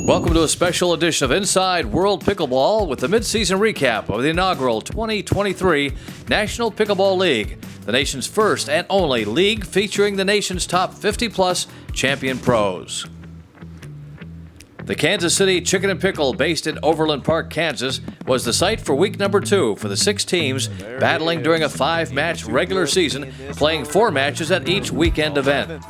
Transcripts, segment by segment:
Welcome to a special edition of Inside World Pickleball with the midseason recap of the inaugural 2023 National Pickleball League, the nation's first and only league featuring the nation's top 50-plus champion pros. The Kansas City Chicken N Pickle, based in Overland Park, Kansas, was the site for week number 2 for the 6 teams battling during a 5-match regular season, playing 4 matches at each weekend event.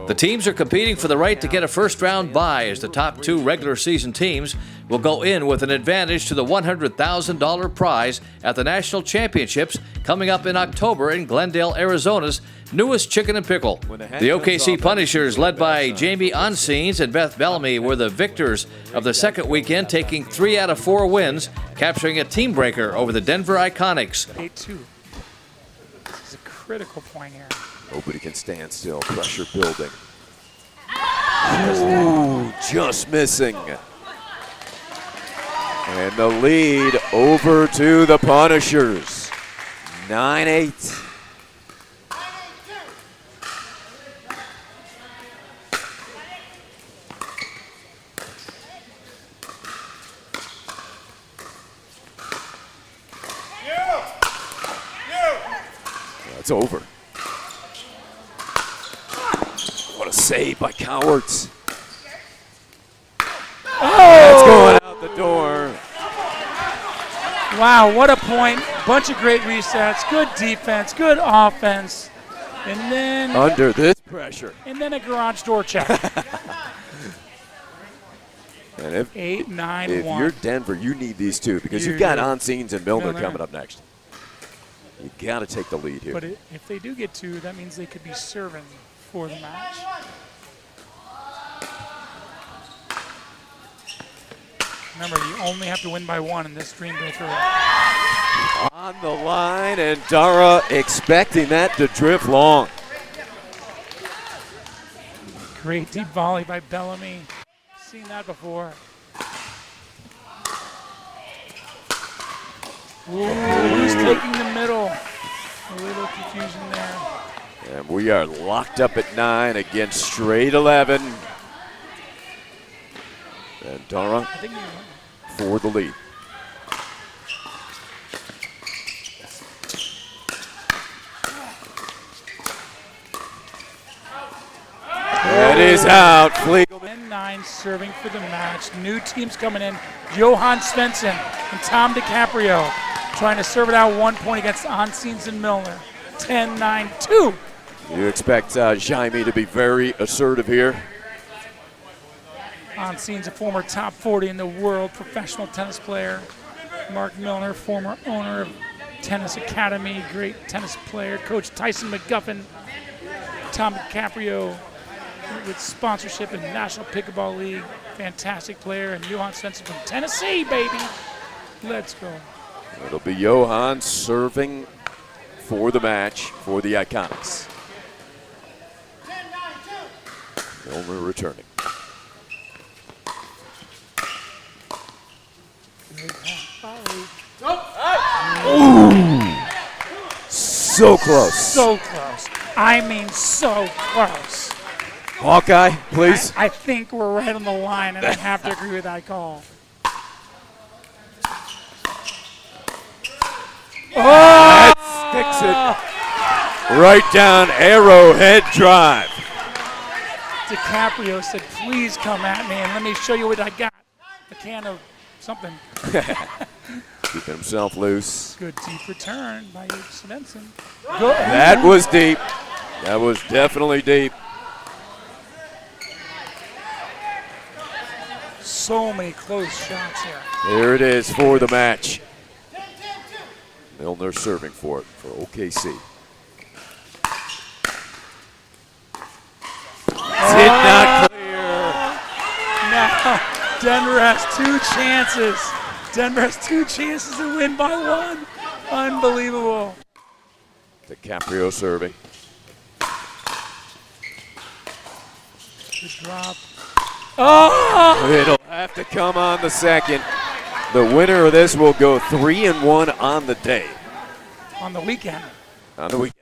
The teams are competing for the right to get a first-round bye, as the top 2 regular season teams will go in with an advantage to the $100,000 prize at the National Championships coming up in October in Glendale, Arizona's newest Chicken N Pickle. The OKC Punishers, led by Jamie Onsines and Beth Bellamy, were the victors of the second weekend, taking 3 out of 4 wins, capturing a team breaker over the Denver Iconics. 8-2. This is a critical point here. Nobody can stand still. Pressure building. Ooh, just missing. And the lead over to the Punishers. 9-8. That's over. What a save by Cowards. Oh! That's going out the door. Wow, what a point. Bunch of great resets, good defense, good offense. And then Under this pressure. And then a garage door check. And if 8-9-1. If you're Denver, you need these two because you've got Onsines and Milner coming up next. You got to take the lead here. But if they do get 2, that means they could be serving for the match. Remember, you only have to win by 1 in this dream breaker. On the line, and Dara expecting that to drift long. Great deep volley by Bellamy. Seen that before. Ooh, who's taking the middle? A little confusion there. And we are locked up at 9 against straight 11. And Dara for the lead. That is out. Fleegelman. 9 serving for the match. New teams coming in. Johan Svensson and Tom DiCaprio trying to serve it out 1 point against Onsines and Milner. 10-9-2. You expect Jaime to be very assertive here. Onsines, a former top 40 in the world professional tennis player. Mark Milner, former owner of Tennis Academy, great tennis player. Coach Tyson McGuffin. Tom DiCaprio with sponsorship in National Pickleball League. Fantastic player. And Johan Svensson from Tennessee, baby. Let's go. It'll be Johan serving for the match for the Iconics. Milner returning. Ooh. So close. So close. I mean, so close. Hawkeye, please. I think we're right on the line, and I have to agree with that call. That sticks it right down Arrowhead Drive. DiCaprio said, please come at me and let me show you what I got. A can of something. Keeping himself loose. Good deep return by Svensson. That was deep. That was definitely deep. So many close shots here. There it is for the match. Milner serving for it for OKC. Did not clear. Now, Denver has 2 chances. Denver has 2 chances to win by 1. Unbelievable. DiCaprio serving. Good drop. Oh! It'll have to come on the second. The winner of this will go 3-1 on the day. On the weekend. On the weekend.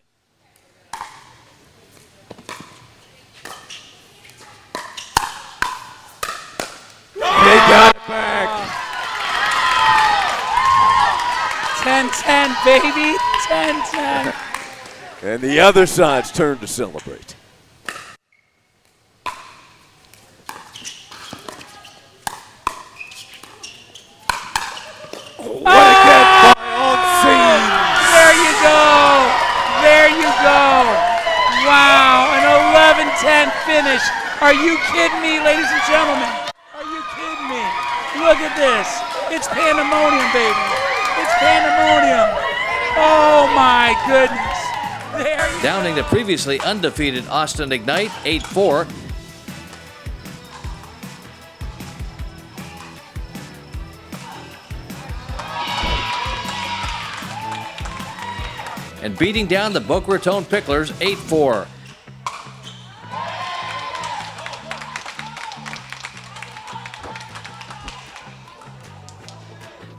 got it back. 10-10, baby. 10-10. And the other side's turn to celebrate. What a get by on scene. There you go. There you go. Wow, an 11-10 finish. Are you kidding me, ladies and gentlemen? Are you kidding me? Look at this. It's pandemonium, baby. It's pandemonium. Oh, my goodness. There you Downing the previously undefeated Austin Ignite 8-4. And beating down the Boca Raton Picklers 8-4.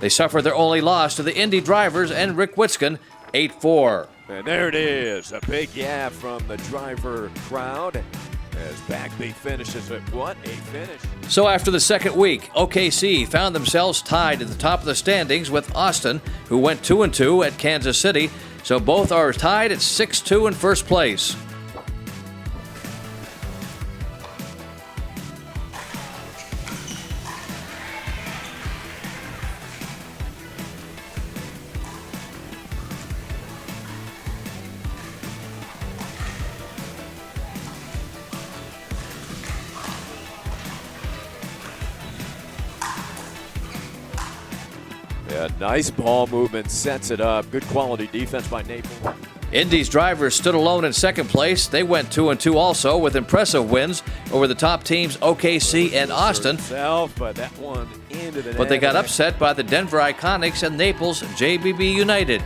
They suffered their only loss to the Indy Drivers and Rick Witzkin 8-4. And there it is, a big yeah from the driver crowd as Backbeat finishes at what a finish. So after the second week, OKC found themselves tied at the top of the standings with Austin, who went 2-2 at Kansas City. So both are tied at 6-2 in first place. Yeah, nice ball movement, sets it up. Good quality defense by Naples. Indy's drivers stood alone in second place. They went 2-2 also with impressive wins over the top teams OKC and Austin. But that one into the But they got upset by the Denver Iconics and Naples JBB United.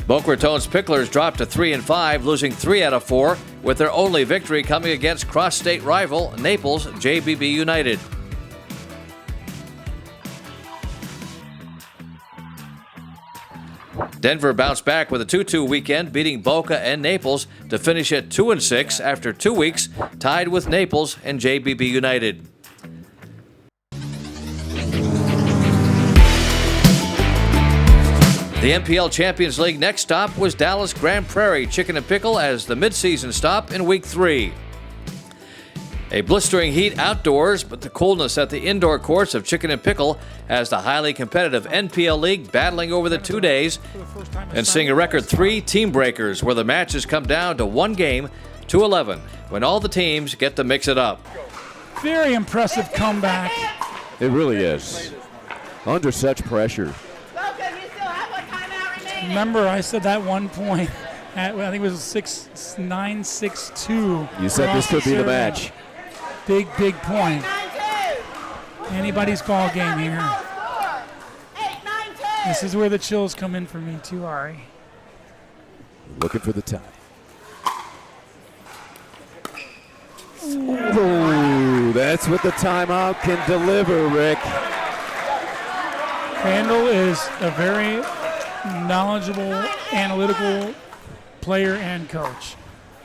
Boca Raton's Picklers dropped to 3-5, losing 3 out of 4, with their only victory coming against cross-state rival Naples JBB United. Denver bounced back with a 2-2 weekend, beating Boca and Naples to finish at 2-6 after 2 weeks, tied with Naples and JBB United. The NPL Champions League next stop was Dallas Grand Prairie Chicken N Pickle as the midseason stop in Week 3. A blistering heat outdoors, but the coolness at the indoor courts of Chicken N Pickle has the highly competitive NPL League battling over the 2 days and seeing a record 3 team breakers where the matches come down to 1 game to 11 when all the teams get to mix it up. Very impressive comeback. It really is. Under such pressure. Remember, I said that 1 point. I think it was 6-9, 6-2. You said this could be the match. Big point. Anybody's ball game here. This is where the chills come in for me too, Ari. Looking for the tie. Ooh, that's what the timeout can deliver, Rick. Randall is a very knowledgeable, analytical player and coach.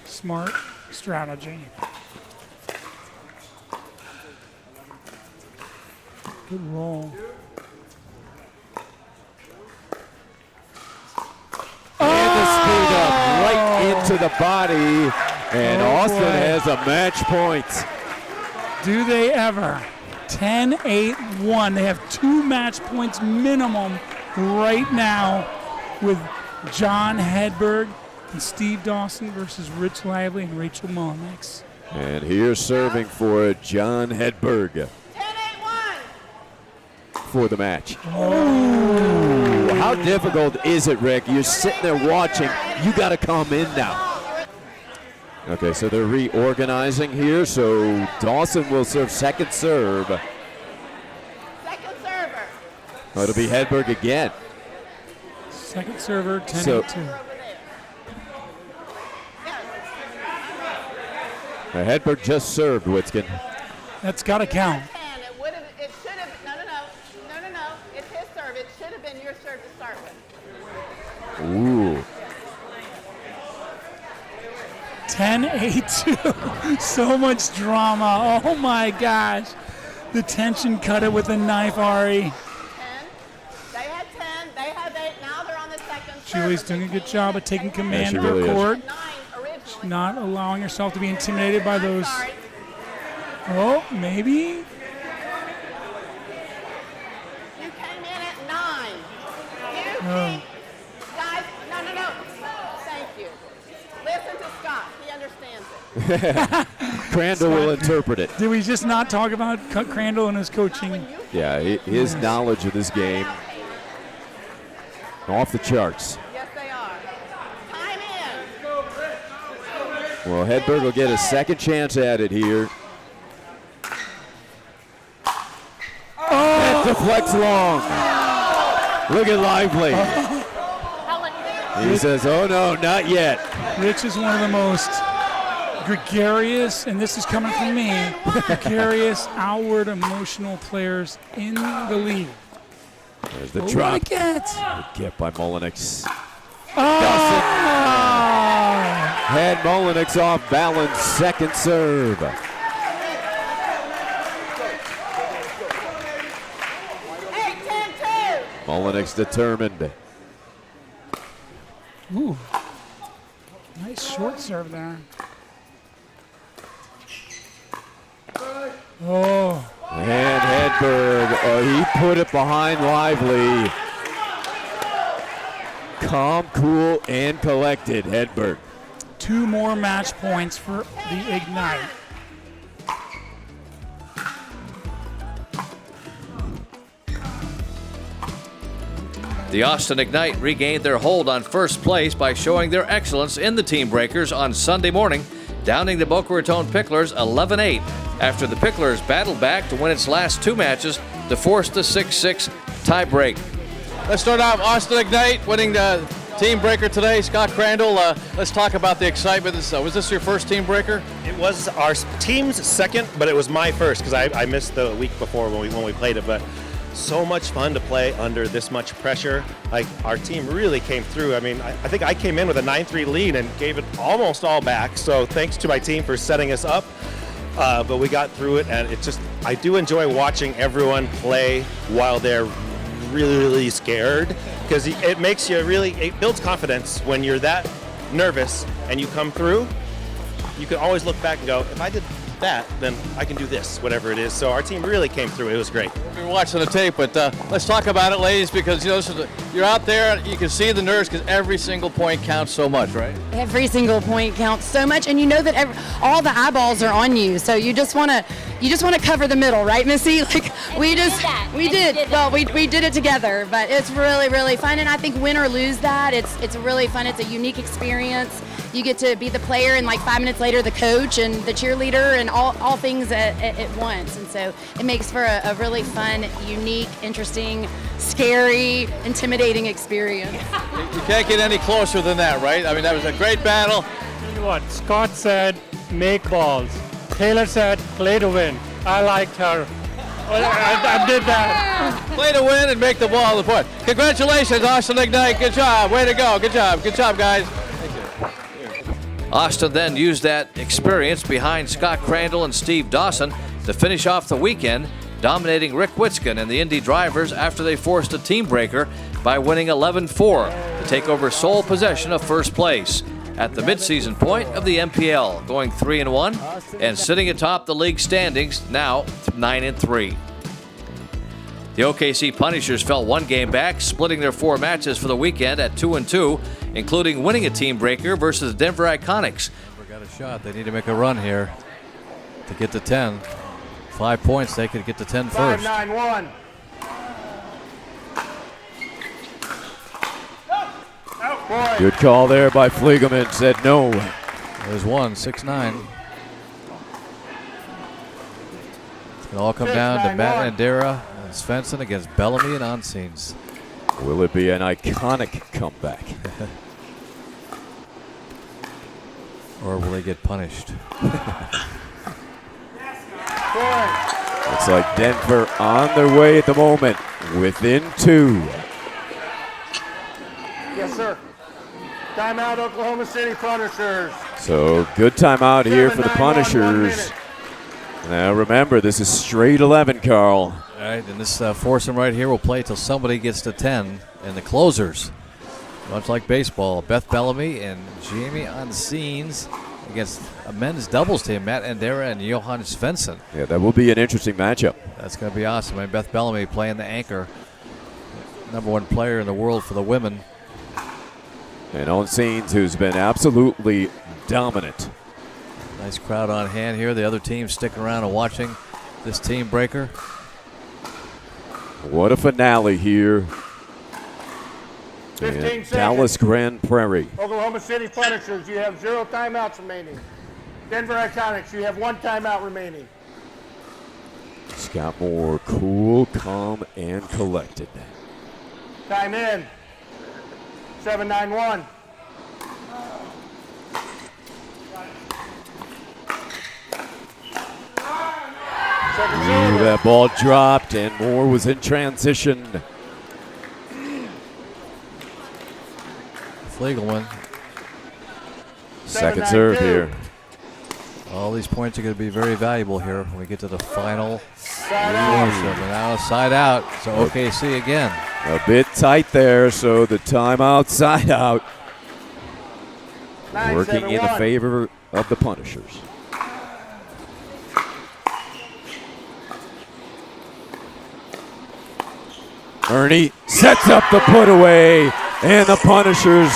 Smart strategy. Good roll. And the speed up right into the body. And Austin has a match point. Do they ever? 10-8-1. They have 2 match points minimum right now with John Hedberg and Steve Dawson versus Rich Lively and Rachel Mullinex. And here's serving for John Hedberg 10-8-1 for the match. Oh, how difficult is it, Rick? You're sitting there watching. You got to come in now. Okay, so they're reorganizing here. So Dawson will serve second serve. Second server. Oh, it'll be Hedberg again. Second server, 10-8-2. Hedberg just served Witzkin. That's got to count. It should have. No. It's his serve. It should have been your serve to start with. Ooh. 10-8-2. So much drama. Oh my gosh. The tension cut it with a knife, Ari. 10. They had 10. They have 8. Now they're on the second serve. Julie's doing a good job of taking command she of her really is. court. 9 originally. Not allowing herself to be intimidated by those. Sorry. Oh, maybe? You came in at 9. You guys, no. Thank you. Listen to Scott. He understands it. Crandall will interpret it. Did we just not talk about Crandall and his coaching? Yeah, his knowledge of this game, off the charts. Yes, they are. Time in. Well, Hedberg will get a second chance at it here. That deflects long. Look at Lively. He says, oh no, not yet. Rich is one of the most gregarious, and this is coming from me, gregarious, outward, emotional players in the league. There's the What drop. did I get? Good get by Molinix. Oh! Had Molinix off balance, second serve. 8-10-2. Molinix determined. Ooh. Nice short serve there. Oh. And Hedberg, he put it behind Lively. Calm, cool, and collected, Hedberg. 2 more match points for the Ignite. The Austin Ignite regained their hold on first place by showing their excellence in the Team Breakers on Sunday morning, downing the Boca Raton Picklers 11-8 after the Picklers battled back to win its last 2 matches to force the 6-6 tiebreak. Let's start off Austin Ignite winning the Team Breaker today. Scott Crandall, let's talk about the excitement. Was this your first Team Breaker? It was our team's second, but it was my first because I missed the week before when we played it. But so much fun to play under this much pressure. Like, our team really came through. I mean, I think I came in with a 9-3 lead and gave it almost all back. So thanks to my team for setting us up. But we got through it, and I do enjoy watching everyone play while they're really scared, because it makes you it builds confidence when you're that nervous and you come through. You can always look back and go, if I did that, then I can do this, whatever it is. So our team really came through. It was great. We were watching the tape, but let's talk about it, ladies, because you're out there, you can see the nerves because every single point counts so much, right? Every single point counts so much, and you know that all the eyeballs are on you. So you just want to cover the middle, right, Missy? Like we did. Well, we did it together, but it's really fun, and I think win or lose that, it's really fun. It's a unique experience. You get to be the player, and like 5 minutes later, the coach and the cheerleader, and all things at once. And so it makes for a really fun, unique, interesting, scary, intimidating experience. You can't get any closer than that, right? I mean, that was a great battle. What Scott said, make balls. Taylor said, play to win. I liked her. Well, I did that. Play to win and make the ball the point. Congratulations, Austin Ignite. Good job. Way to go. Good job. Good job, guys. Austin then used that experience behind Scott Crandall and Steve Dawson to finish off the weekend, dominating Rick Witzkin and the Indy drivers after they forced a team breaker by winning 11-4 to take over sole possession of first place at the midseason point of the NPL, going 3-1 and sitting atop the league standings, now 9-3. The OKC Punishers fell 1 game back, splitting their 4 matches for the weekend at 2-2, including winning a team breaker versus the Denver Iconics. Never got a shot. They need to make a run here to get to 10. 5 points, they could get to 10 first. 5-9-1. Good call there by Fliegeman, said no. There's one, 6-9. It's going to all come down to Matt Andera and Svensson against Bellamy and Onsines. Will it be an iconic comeback? Or will they get punished? Looks like Denver on their way at the moment, within 2. Yes, sir. Timeout, Oklahoma City Punishers. So good timeout here for the 7-9-1, 1 Punishers. minute. Now remember, this is straight 11, Carl. All right, and this foursome right here will play till somebody gets to 10. And the closers, much like baseball, Beth Bellamy and Jamie Onsines against a men's doubles team, Matt Andera and Johan Svensson. Yeah, that will be an interesting matchup. That's going to be awesome. And Beth Bellamy playing the anchor, #1 player in the world for the women. And Onsines, who's been absolutely dominant. Nice crowd on hand here. The other team sticking around and watching this team breaker. What a finale here 15 in seconds. Dallas Grand Prairie. Oklahoma City Punishers, you have 0 timeouts remaining. Denver Iconics, you have 1 timeout remaining. Scott Moore, cool, calm, and collected. Time in. 7-9-1. Second Ooh, serve. that ball dropped, and Moore was in transition. Fliegelman. Second serve 7-9-2. here. All these points are going to be very valuable here when we get to the final. Side out. And now side out. So OKC again. A bit tight there, so the timeout side out. 9-7-1. Working in the favor of the Punishers. Ernie sets up the put away, and the Punishers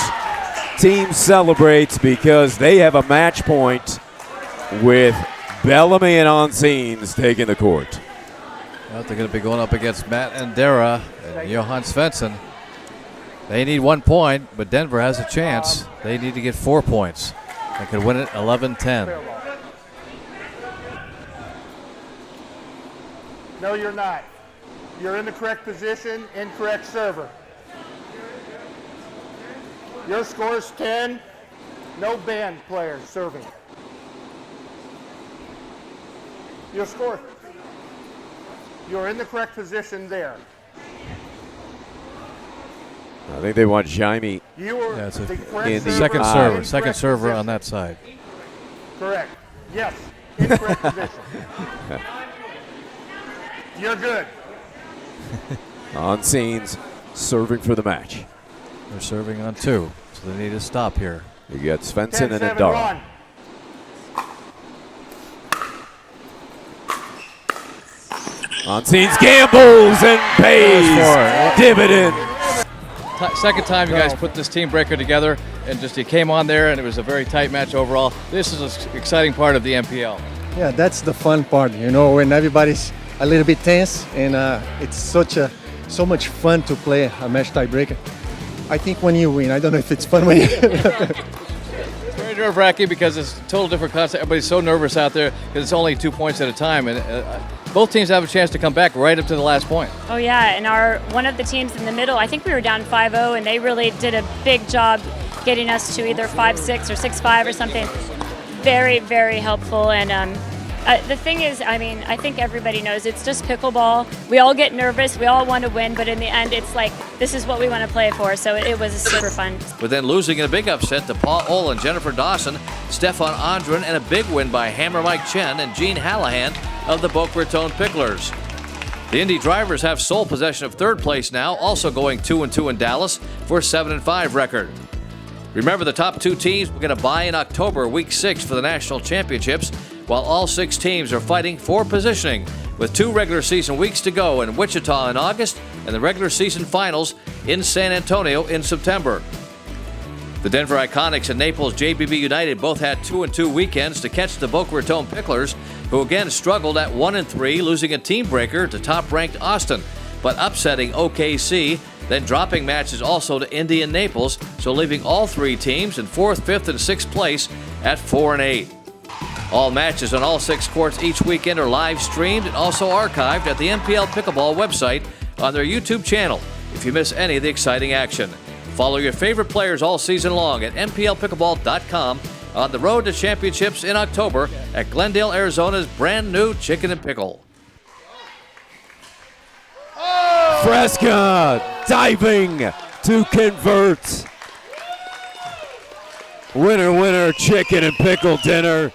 team celebrates because they have a match point with Bellamy and Onsines taking the court. Well, they're going to be going up against Matt Andera and Johan Svensson. They need 1 point, but Denver has a chance. They need to get 4 points. They could win it 11-10. No, you're not. You're in the correct position, incorrect server. Your score is 10. No band players serving. Your score. You're in the correct position there. I think they want Jaime. You were Yeah, it's a- the correct in the server. Second eye. server. Incorrect Second server position. on that side. Correct. Yes. Incorrect position. You're good. Onsines serving for the match. They're serving on 2, so they need to stop here. You got Svensson and 10-7-1. Andara. Onsines gambles and pays dividend. Second time you guys put this team breaker together, and just you came on there, and it was a very tight match overall. This is an exciting part of the NPL. Yeah, that's the fun part, you know, when everybody's a little bit tense, and it's so much fun to play a match tiebreaker. I think when you win, I don't know if it's fun when you. It's very nerve-wracking because it's a total different concept. Everybody's so nervous out there because it's only 2 points at a time, and both teams have a chance to come back right up to the last point. Oh yeah, and one of the teams in the middle, I think we were down 5-0, and they really did a big job getting us to either 5-6 or 6-5 or something. Very, very helpful. And the thing is, I mean, I think everybody knows it's just pickleball. We all get nervous, we all want to win, but in the end, it's like this is what we want to play for. So it was super fun. But then losing in a big upset to Paul Olin, Jennifer Dawson, Stefan Andren, and a big win by Hammer Mike Chen and Gene Hallahan of the Boca Raton Picklers. The Indy Drivers have sole possession of third place now, also going 2-2 in Dallas for a 7-5 record. Remember, the top 2 teams will get a bye in October, week 6 for the National Championships, while all 6 teams are fighting for positioning, with 2 regular season weeks to go in Wichita in August and the regular season finals in San Antonio in September. The Denver Iconics and Naples JBB United both had 2-2 weekends to catch the Boca Raton Picklers, who again struggled at 1-3, losing a team breaker to top-ranked Austin, but upsetting OKC, then dropping matches also to Indy and Naples, so leaving all 3 teams in 4th, 5th, and 6th place at 4-8. All matches on all 6 courts each weekend are live streamed and also archived at the NPL Pickleball website on their YouTube channel if you miss any of the exciting action. Follow your favorite players all season long at nplpickleball.com on the road to championships in October at Glendale, Arizona's brand new Chicken N Pickle. Fresca diving to convert. Winner, winner, chicken and pickle dinner.